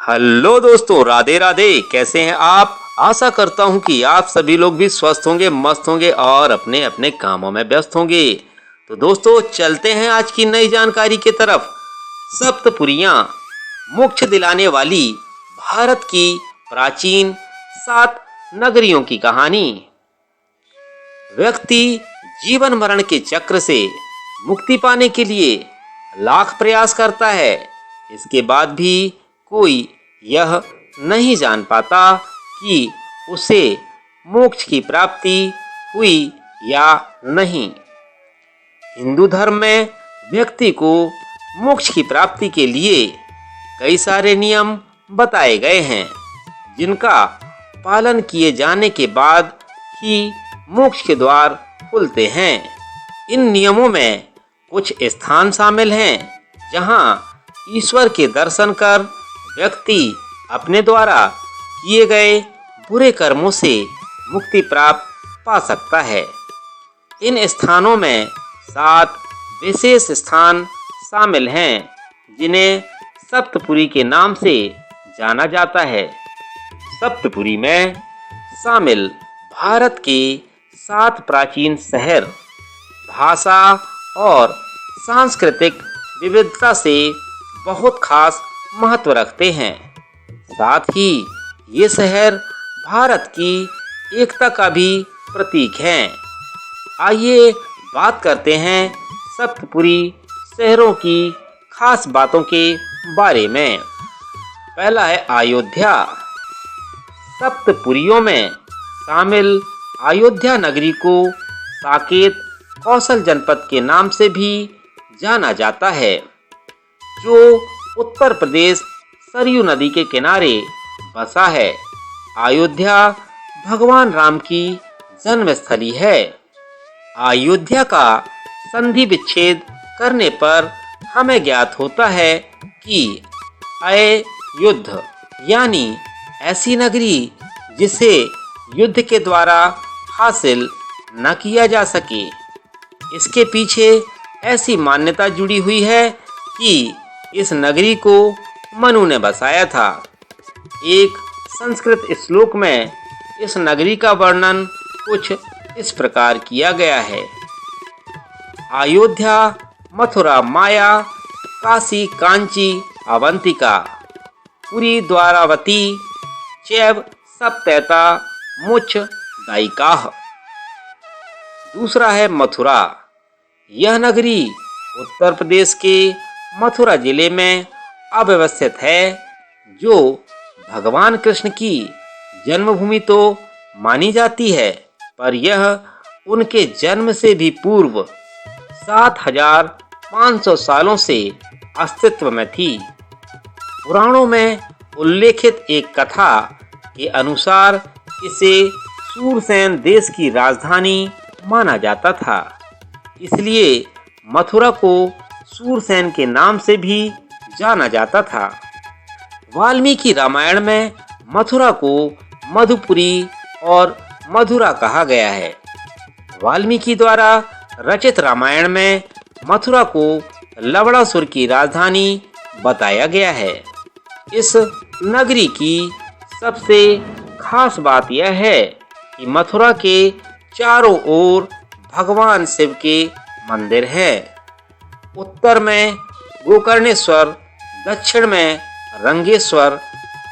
Hello दोस्तों, राधे राधे। कैसे हैं आप? आशा करता हूं कि आप सभी लोग भी स्वस्थ होंगे, मस्त होंगे और अपने अपने कामों में व्यस्त होंगे। तो दोस्तों, चलते हैं आज की नई जानकारी की तरफ। सप्तपुरियां, मोक्ष दिलाने वाली भारत की प्राचीन 7 नगरियों की कहानी। व्यक्ति जीवन मरण के चक्र से मुक्ति पाने के लिए लाख प्रयास करता है, इसके बाद भी कोई यह नहीं जान पाता कि उसे मोक्ष की प्राप्ति हुई या नहीं। हिंदू धर्म में व्यक्ति को मोक्ष की प्राप्ति के लिए कई सारे नियम बताए गए हैं, जिनका पालन किए जाने के बाद ही मोक्ष के द्वार खुलते हैं। इन नियमों में कुछ स्थान शामिल हैं जहां ईश्वर के दर्शन कर व्यक्ति अपने द्वारा किए गए बुरे कर्मों से मुक्ति प्राप्त पा सकता है। इन स्थानों में 7 विशेष स्थान शामिल हैं, जिन्हें सप्तपुरी के नाम से जाना जाता है। सप्तपुरी में शामिल भारत के 7 प्राचीन शहर भाषा और सांस्कृतिक विविधता से बहुत खास महत्व रखते हैं। साथ ही ये शहर भारत की एकता का भी प्रतीक हैं। आइए बात करते हैं सप्तपुरी शहरों की खास बातों के बारे में। पहला है अयोध्या। सप्तपुरियों में शामिल अयोध्या नगरी को साकेत कौशल जनपद के नाम से भी जाना जाता है, जो उत्तर प्रदेश सरयू नदी के किनारे बसा है। अयोध्या भगवान राम की जन्मस्थली है। अयोध्या का संधि विच्छेद करने पर हमें ज्ञात होता है कि अयुद्ध यानी ऐसी नगरी जिसे युद्ध के द्वारा हासिल न किया जा सके। इसके पीछे ऐसी मान्यता जुड़ी हुई है कि इस नगरी को मनु ने बसाया था। एक संस्कृत श्लोक में इस नगरी का वर्णन कुछ इस प्रकार किया गया है। अयोध्या, मथुरा, माया, काशी, कांची, अवंतिका, पुरी, द्वारावती, चैव सप्तैता, मुच्छ, दायिकाः। दूसरा है मथुरा। यह नगरी उत्तर प्रदेश के मथुरा जिले में अवस्थित है, जो भगवान कृष्ण की जन्मभूमि तो मानी जाती है, पर यह उनके जन्म से भी पूर्व 7500 सालों से अस्तित्व में थी। पुराणों में उल्लेखित एक कथा के अनुसार इसे सूरसेन देश की राजधानी माना जाता था, इसलिए मथुरा को सूरसेन के नाम से भी जाना जाता था। वाल्मीकि रामायण में मथुरा को मधुपुरी और मधुरा कहा गया है। वाल्मीकि द्वारा रचित रामायण में मथुरा को लवणासुर की राजधानी बताया गया है। इस नगरी की सबसे खास बात यह है कि मथुरा के चारों ओर भगवान शिव के मंदिर हैं। उत्तर में गोकर्णेश्वर, दक्षिण में रंगेश्वर,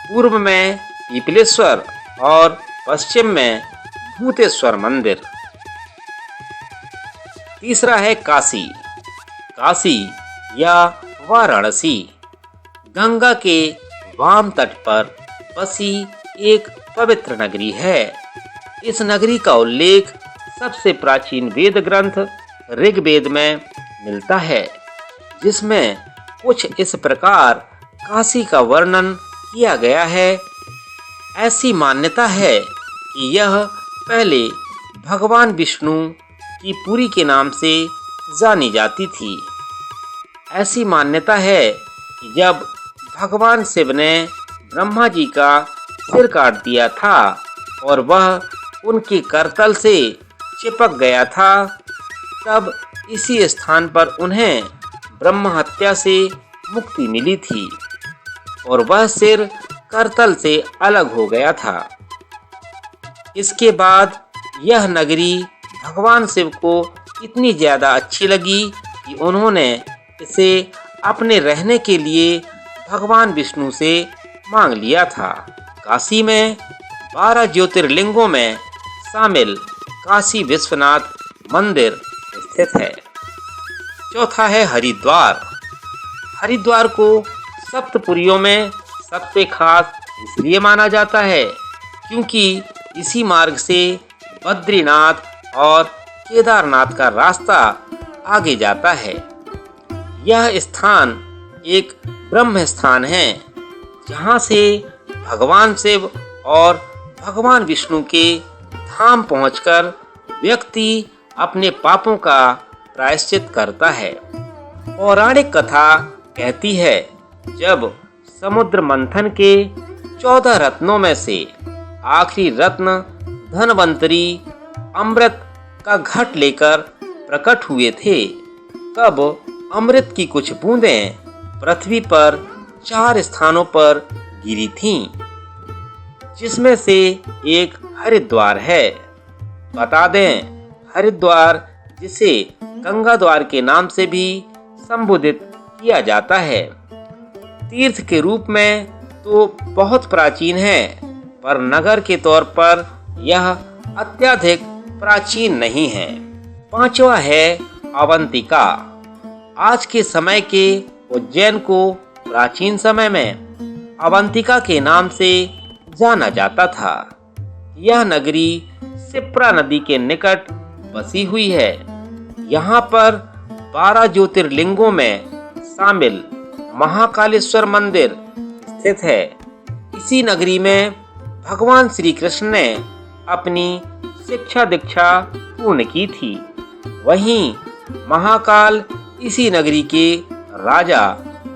पूर्व में पीपलेश्वर और पश्चिम में भूतेश्वर मंदिर। तीसरा है काशी। काशी या वाराणसी गंगा के वाम तट पर बसी एक पवित्र नगरी है। इस नगरी का उल्लेख सबसे प्राचीन वेद ग्रंथ ऋग्वेद में मिलता है, जिसमें कुछ इस प्रकार काशी का वर्णन किया गया है। ऐसी मान्यता है कि यह पहले भगवान विष्णु की पुरी के नाम से जानी जाती थी। ऐसी मान्यता है कि जब भगवान शिव ने ब्रह्मा जी का सिर काट दिया था और वह उनके करतल से चिपक गया था, तब इसी स्थान पर उन्हें ब्रह्म हत्या से मुक्ति मिली थी और वह सिर करतल से अलग हो गया था। इसके बाद यह नगरी भगवान शिव को इतनी ज्यादा अच्छी लगी कि उन्होंने इसे अपने रहने के लिए भगवान विष्णु से मांग लिया था। काशी में 12 ज्योतिर्लिंगों में शामिल काशी विश्वनाथ मंदिर स्थित है। चौथा है हरिद्वार। हरिद्वार को सप्तपुरियों में सबसे खास इसलिए माना जाता है क्योंकि इसी मार्ग से बद्रीनाथ और केदारनाथ का रास्ता आगे जाता है। यह स्थान एक ब्रह्म स्थान है जहाँ से भगवान शिव और भगवान विष्णु के धाम पहुंचकर व्यक्ति अपने पापों का प्रायश्चित करता है। पौराणिक कथा कहती है जब समुद्र मंथन के 14 रत्नों में से आखिरी रत्न धनवंतरी अमृत का घट लेकर प्रकट हुए थे, तब अमृत की कुछ बूंदें पृथ्वी पर 4 स्थानों पर गिरी थीं, जिसमें से एक हरिद्वार है। बता दें, हरिद्वार जिसे गंगा द्वार के नाम से भी संबोधित किया जाता है, तीर्थ के रूप में तो बहुत प्राचीन है, पर नगर के तौर पर यह अत्यधिक प्राचीन नहीं है। पांचवा है अवंतिका। आज के समय के उज्जैन को प्राचीन समय में अवंतिका के नाम से जाना जाता था। यह नगरी शिप्रा नदी के निकट बसी हुई है। यहाँ पर 12 ज्योतिर्लिंगों में शामिल महाकालेश्वर मंदिर स्थित है। इसी नगरी में भगवान श्री कृष्ण ने अपनी शिक्षा दीक्षा पूर्ण की थी। वहीं महाकाल इसी नगरी के राजा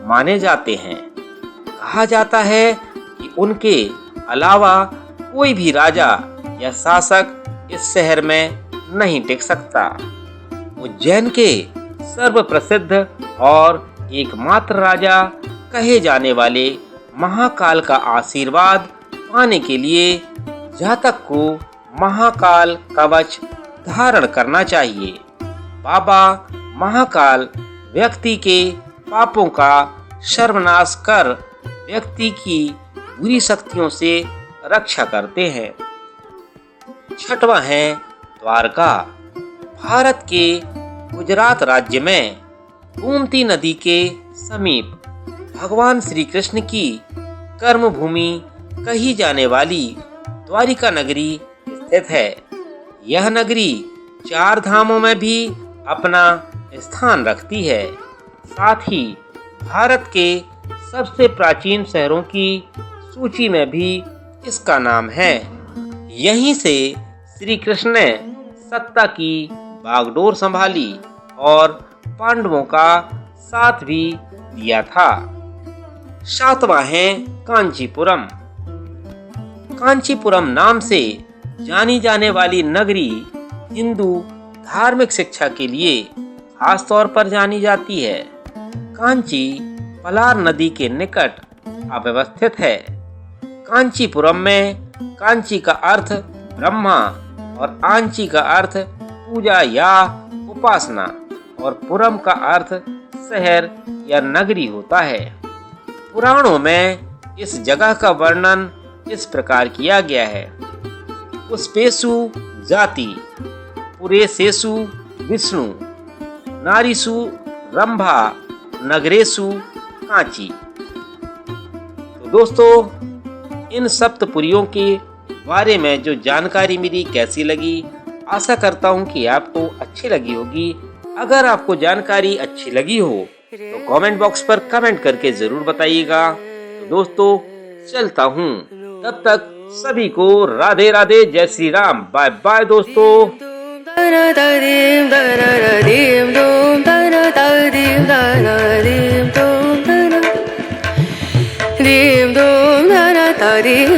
माने जाते हैं। कहा जाता है कि उनके अलावा कोई भी राजा या शासक इस शहर में नहीं टिक सकता। उज्जैन के सर्व प्रसिद्ध और एकमात्र राजा कहे जाने वाले महाकाल का आशीर्वाद पाने के लिए जातक को महाकाल कवच धारण करना चाहिए। बाबा महाकाल व्यक्ति के पापों का सर्वनाश कर व्यक्ति की बुरी शक्तियों से रक्षा करते हैं। छठवां है द्वारका। भारत के गुजरात राज्य में गोमती नदी के समीप भगवान श्री कृष्ण की कर्म भूमि कही जाने वाली द्वारिका नगरी स्थित है। यह नगरी 4 धामों में भी अपना स्थान रखती है। साथ ही भारत के सबसे प्राचीन शहरों की सूची में भी इसका नाम है। यहीं से श्री कृष्ण ने सत्ता की बागडोर संभाली और पांडवों का साथ भी दिया था। 7वां है कांचीपुरम। कांचीपुरम नाम से जानी जाने वाली नगरी हिंदू धार्मिक शिक्षा के लिए खास तौर पर जानी जाती है। कांची पलार नदी के निकट अवस्थित है। कांचीपुरम में कांची का अर्थ ब्रह्मा और आंची का अर्थ पूजा या उपासना और पुरम का अर्थ शहर या नगरी होता है। पुराणों में इस जगह का वर्णन इस प्रकार किया गया है। पुष्पेषु जाति, पुरेशेषु विष्णु, नारीषु रंभा, नगरेषु कांची। तो दोस्तों, इन सप्तपुरियों के बारे में जो जानकारी मिली कैसी लगी, आशा करता हूँ कि आपको अच्छी लगी होगी। अगर आपको जानकारी अच्छी लगी हो तो कमेंट बॉक्स पर कमेंट करके जरूर बताइएगा। तो दोस्तों, चलता हूँ, तब तक सभी को राधे राधे, जय श्री राम, बाय बाय दोस्तों।